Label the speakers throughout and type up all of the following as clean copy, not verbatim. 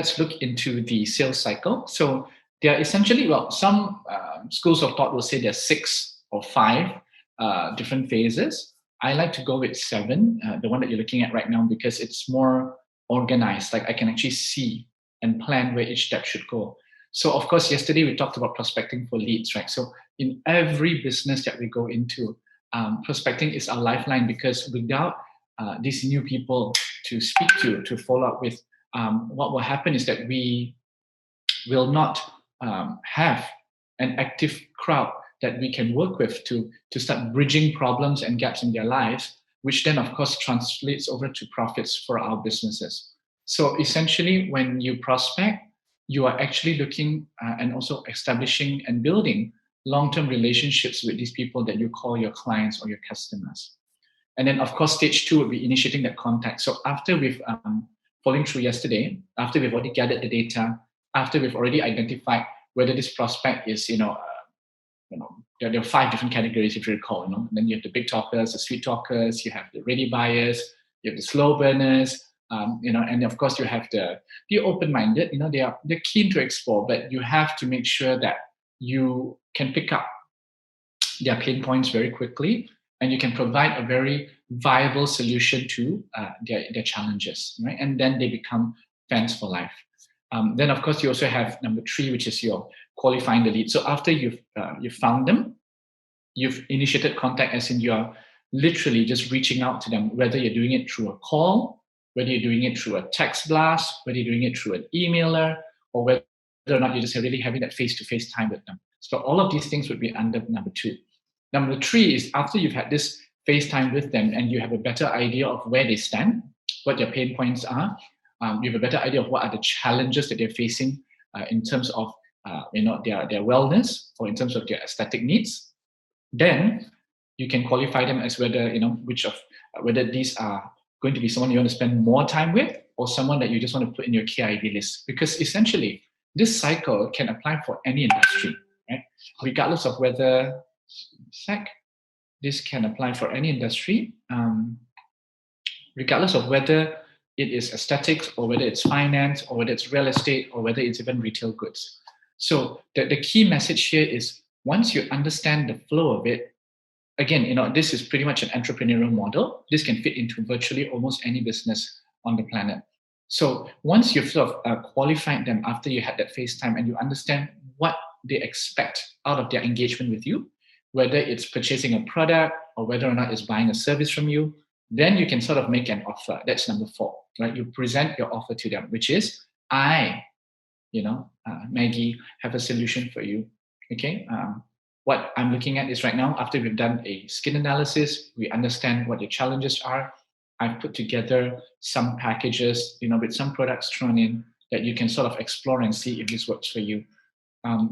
Speaker 1: let's look into the sales cycle. So there are essentially, well, some schools of thought will say there are 6 or 5 different phases. I like to go with 7, the one that you're looking at right now, because it's more organized. Like I can actually see and plan where each step should go. So of course, yesterday we talked about prospecting for leads, right? So in every business that we go into, prospecting is our lifeline, because without these new people to speak to follow up with, what will happen is that we will not have an active crowd that we can work with to start bridging problems and gaps in their lives, which then of course translates over to profits for our businesses. So essentially, when you prospect, you are actually looking and also establishing and building long-term relationships with these people that you call your clients or your customers. And then of course, stage 2 would be initiating that contact. So after we've following through yesterday, after we've already gathered the data, after we've already identified whether this prospect is, there are 5 different categories, if you recall. And then you have the big talkers, the sweet talkers, you have the ready buyers, you have the slow burners, and of course you have the open-minded. They're keen to explore, but you have to make sure that you can pick up their pain points very quickly, and you can provide a very viable solution to their challenges, right? And then they become fans for life. Then, of course, you also have number 3, which is your qualifying the lead. So after you've found them, you've initiated contact, as in you're literally just reaching out to them, whether you're doing it through a call, whether you're doing it through a text blast, whether you're doing it through an emailer, or whether or not you're just really having that face-to-face time with them. So all of these things would be under number 2. Number 3 is after you've had this face time with them and you have a better idea of where they stand, what their pain points are, you have a better idea of what are the challenges that they're facing in terms of their wellness or in terms of their aesthetic needs. Then you can qualify them as whether whether these are going to be someone you want to spend more time with, or someone that you just want to put in your KIV list. Because essentially, this cycle can apply for any industry, right? Regardless of whether this can apply for any industry, regardless of whether it is aesthetics, or whether it's finance, or whether it's real estate, or whether it's even retail goods. So the key message here is, once you understand the flow of it, again, this is pretty much an entrepreneurial model. This can fit into virtually almost any business on the planet. So once you've sort of qualified them after you had that face time and you understand what they expect out of their engagement with you, whether it's purchasing a product or whether or not it's buying a service from you, then you can sort of make an offer. That's number 4, right? You present your offer to them, which is, Maggie, have a solution for you. Okay. What I'm looking at is right now, after we've done a skin analysis, we understand what the challenges are. I've put together some packages, with some products thrown in that you can sort of explore and see if this works for you.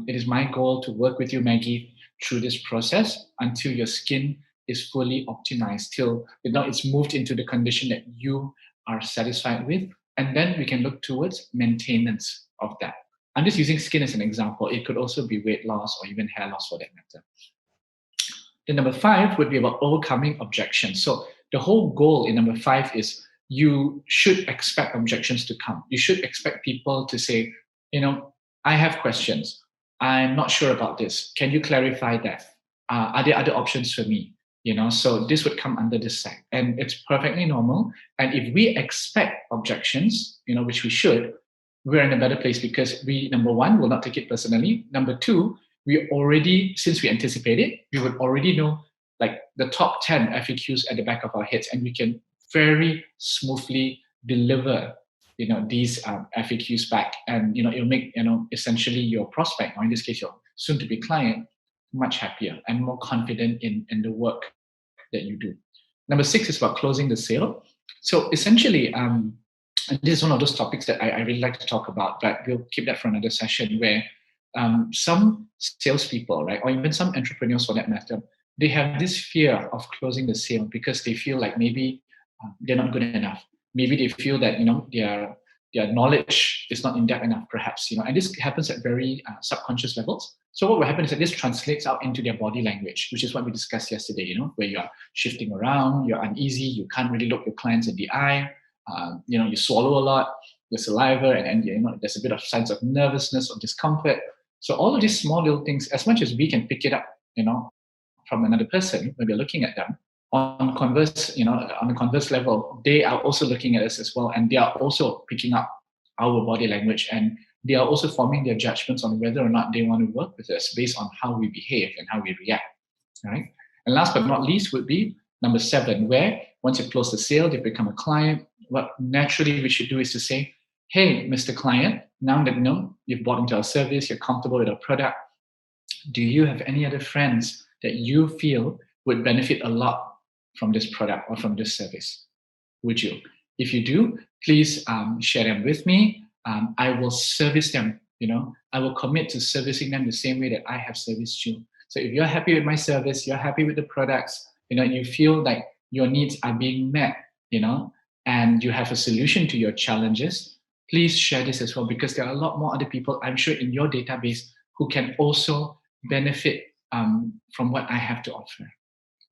Speaker 1: It is my goal to work with you, Maggie, through this process until your skin is fully optimized, till it's moved into the condition that you are satisfied with. And then we can look towards maintenance of that. I'm just using skin as an example. It could also be weight loss or even hair loss for that matter. Then number 5 would be about overcoming objections. So the whole goal in number 5 is you should expect objections to come. You should expect people to say, I have questions. I'm not sure about this. Can you clarify that? Are there other options for me? So this would come under this side, and it's perfectly normal. And if we expect objections, which we should, we're in a better place, because we, number 1, will not take it personally. Number 2, since we anticipate it, we would already know like the top 10 FAQs at the back of our heads, and we can very smoothly deliver, these FAQs back, and it'll make essentially your prospect, or in this case your soon-to-be client, much happier and more confident in the work that you do. Number 6 is about closing the sale. So essentially, and this is one of those topics that I really like to talk about, but we'll keep that for another session, where some salespeople, right, or even some entrepreneurs for that matter, they have this fear of closing the sale because they feel like maybe they're not good enough. Maybe they feel that their knowledge is not in depth enough, perhaps. And this happens at very subconscious levels. So what will happen is that this translates out into their body language, which is what we discussed yesterday. Where you are shifting around, you're uneasy, you can't really look your clients in the eye. You swallow a lot. your saliva, and there's a bit of signs of nervousness or discomfort. So all of these small little things, as much as we can pick it up, from another person when we're looking at them, on a converse level, they are also looking at us as well, and they are also picking up our body language, and they are also forming their judgments on whether or not they want to work with us based on how we behave and how we react. Right? And last but not least would be number 7, where once you close the sale, they become a client. What naturally we should do is to say, hey, Mr. Client, now that you've bought into our service, you're comfortable with our product, do you have any other friends that you feel would benefit a lot from this product or from this service? Would you? If you do, please share them with me. I will service them. I will commit to servicing them the same way that I have serviced you. So if you're happy with my service, you're happy with the products, you feel like your needs are being met, and you have a solution to your challenges, please share this as well, because there are a lot more other people, I'm sure, in your database who can also benefit from what I have to offer.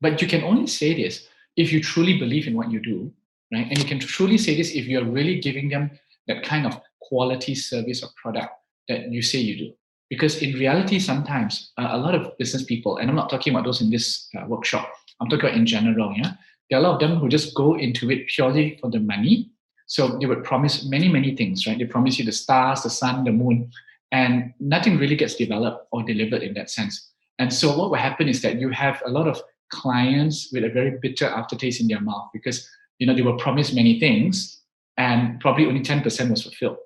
Speaker 1: But you can only say this if you truly believe in what you do, right? And you can truly say this if you're really giving them that kind of quality service or product that you say you do. Because in reality, sometimes a lot of business people, and I'm not talking about those in this workshop, I'm talking about in general, yeah? There are a lot of them who just go into it purely for the money. So they would promise many, many things, right? They promise you the stars, the sun, the moon, and nothing really gets developed or delivered in that sense. And so what will happen is that you have a lot of clients with a very bitter aftertaste in their mouth, because they were promised many things and probably only 10% was fulfilled.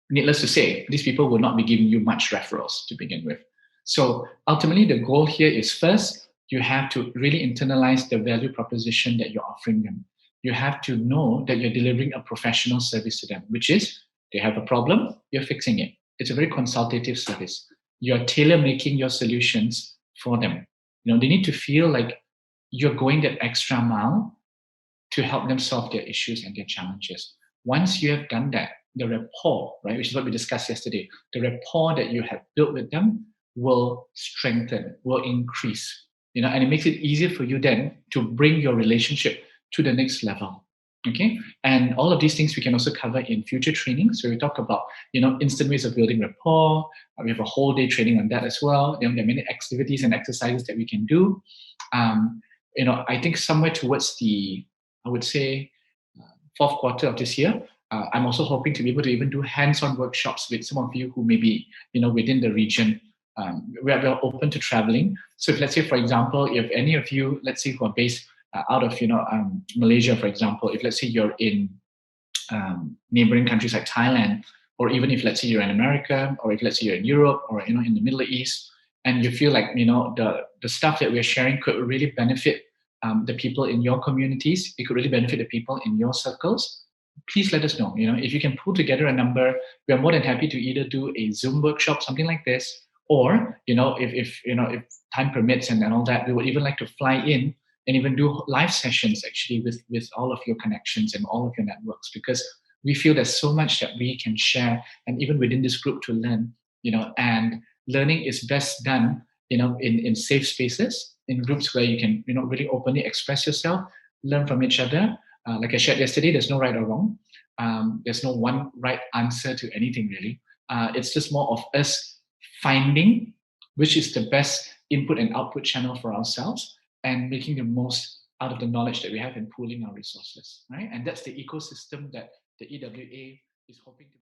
Speaker 1: Needless to say, these people will not be giving you much referrals to begin with. So ultimately, the goal here is, first, you have to really internalize the value proposition that you're offering them. You have to know that you're delivering a professional service to them, which is, they have a problem, you're fixing it. It's a very consultative service. You're tailor-making your solutions for them. They need to feel like you're going that extra mile to help them solve their issues and their challenges. Once you have done that, the rapport, right, which is what we discussed yesterday, the rapport that you have built with them will strengthen, will increase, and it makes it easier for you then to bring your relationship to the next level. Okay, and all of these things we can also cover in future trainings. So we talk about, instant ways of building rapport. We have a whole day training on that as well. There are many activities and exercises that we can do. I think somewhere towards the, I would say, fourth quarter of this year, I'm also hoping to be able to even do hands-on workshops with some of you who may be, within the region. We are open to traveling. So if, let's say, for example, if any of you, let's say, who are based out of Malaysia, for example, if let's say you're in neighboring countries like Thailand, or even if let's say you're in America, or if let's say you're in Europe, or in the Middle East, and you feel like the stuff that we're sharing could really benefit the people in your communities, it could really benefit the people in your circles, please let us know. If you can pull together a number, we are more than happy to either do a Zoom workshop, something like this, or if time permits and all that, we would even like to fly in and even do live sessions actually with all of your connections and all of your networks, because we feel there's so much that we can share, and even within this group to learn, and learning is best done, in safe spaces, in groups where you can, really openly express yourself, learn from each other. Like I shared yesterday, there's no right or wrong. There's no one right answer to anything really. It's just more of us finding which is the best input and output channel for ourselves, and making the most out of the knowledge that we have and pooling our resources, right? And that's the ecosystem that the EWA is hoping to